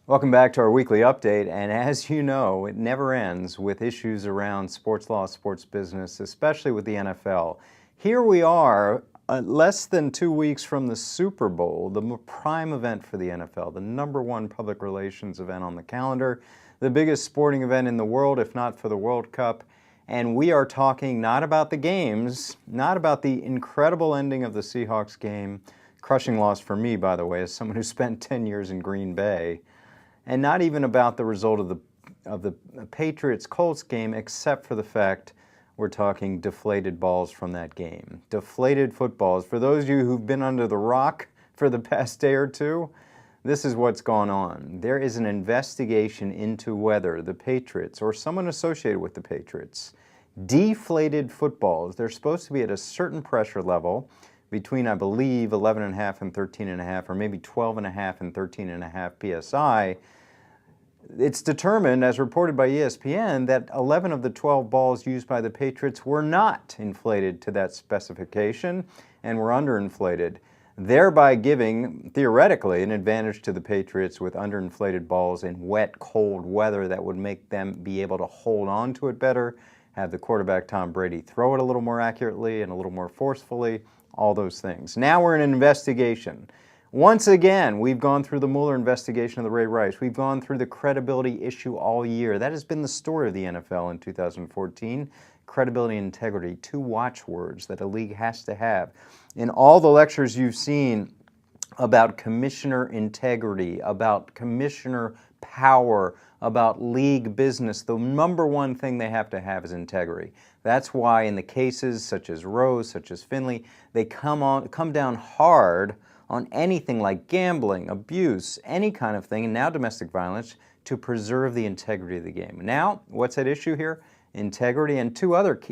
Welcome back to our weekly update, and as you know, it never ends with issues around sports law, sports business, especially with the NFL. Here we are, less than 2 weeks from the Super Bowl, the prime event for the NFL, the #1 public relations event on the calendar, the biggest sporting event in the world, if not for the World Cup. And we are talking not about the games, not about the incredible ending of the Seahawks game, crushing loss for me, by the way, as someone who spent 10 years in Green Bay, and not even about the result of the Patriots-Colts game, except for the fact we're talking deflated balls from that game. Deflated footballs. For those of you who've been under the rock for the past day or two, this is what's gone on. There is an investigation into whether the Patriots, or someone associated with the Patriots, deflated footballs. They're supposed to be at a certain pressure level between, I believe, 11.5 and 13.5, or maybe 12.5 and 13.5 psi. It's determined, as reported by ESPN, that 11 of the 12 balls used by the Patriots were not inflated to that specification and were underinflated, thereby giving, theoretically, an advantage to the Patriots with underinflated balls in wet, cold weather that would make them be able to hold on to it better, have the quarterback Tom Brady throw it a little more accurately and a little more forcefully, all those things. Now we're in an investigation. Once again, we've gone through the Mueller investigation of the Ray Rice. We've gone through the credibility issue all year. That has been the story of the NFL in 2014. Credibility and integrity, two watchwords that a league has to have. In all the lectures you've seen about commissioner integrity, about commissioner power, about league business, the #1 thing they have to have is integrity. That's why in the cases such as Rose, such as Finley, they come down hard on anything like gambling, abuse, any kind of thing, and now domestic violence, to preserve the integrity of the game. Now, what's at issue here? Integrity, and two-word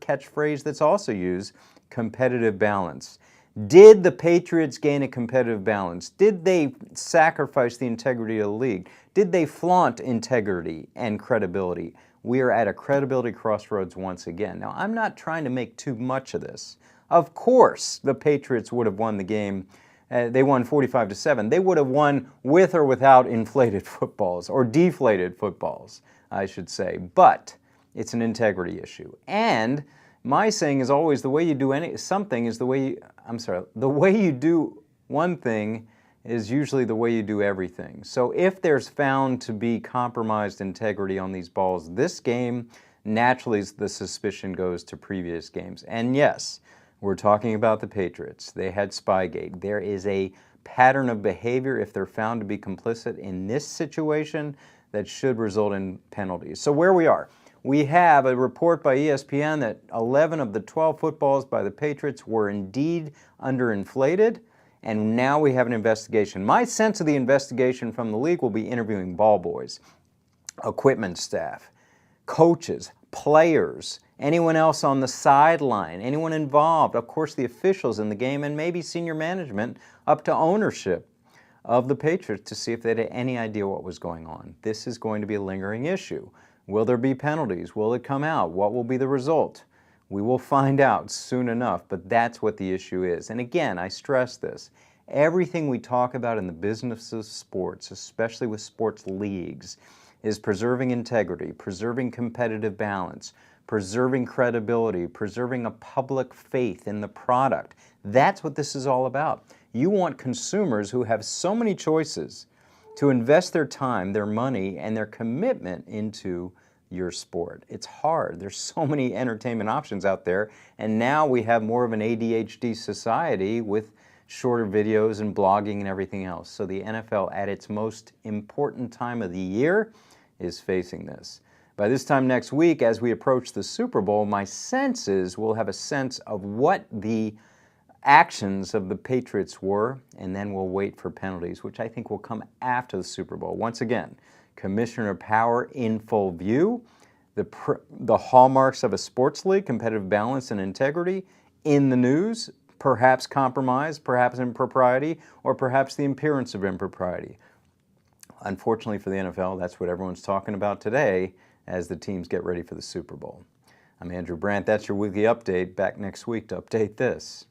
catchphrase that's also used, competitive balance. Did the Patriots gain a competitive balance? Did they sacrifice the integrity of the league? Did they flaunt integrity and credibility? We are at a credibility crossroads once again. Now, I'm not trying to make too much of this. Of course, the Patriots would have won the game. They won 45-7. They would have won with or without inflated footballs, or deflated footballs, I should say. But it's an integrity issue. And my saying is always, the way you do something is the way you, the way you do one thing is usually the way you do everything. So if there's found to be compromised integrity on these balls this game, naturally the suspicion goes to previous games. And yes, we're talking about the Patriots. They had Spygate. There is a pattern of behavior, if they're found to be complicit in this situation, that should result in penalties. So where we are, we have a report by ESPN that 11 of the 12 footballs by the Patriots were indeed underinflated, and now we have an investigation. My sense of the investigation from the league will be interviewing ball boys, equipment staff, coaches, players, anyone else on the sideline, anyone involved, of course the officials in the game, and maybe senior management up to ownership of the Patriots to see if they had any idea what was going on. This is going to be a lingering issue. Will there be penalties? Will it come out? What will be the result? We will find out soon enough, but that's what the issue is. And again, I stress this. Everything we talk about in the business of sports, especially with sports leagues, is preserving integrity, preserving competitive balance, preserving credibility, preserving a public faith in the product. That's what this is all about. You want consumers who have so many choices to invest their time, their money, and their commitment into your sport. It's hard. There's so many entertainment options out there, and now we have more of an ADHD society with shorter videos and blogging and everything else. So the NFL, at its most important time of the year, is facing this. By this time next week, as we approach the Super Bowl, my sense is we'll have a sense of what the actions of the Patriots were, and then we'll wait for penalties, which I think will come after the Super Bowl. Once again, commissioner power in full view, the hallmarks of a sports league, competitive balance and integrity, in the news, perhaps compromise, perhaps impropriety, or perhaps the appearance of impropriety. Unfortunately for the NFL, that's what everyone's talking about today as the teams get ready for the Super Bowl. I'm Andrew Brandt. That's your weekly update. Back next week to update this.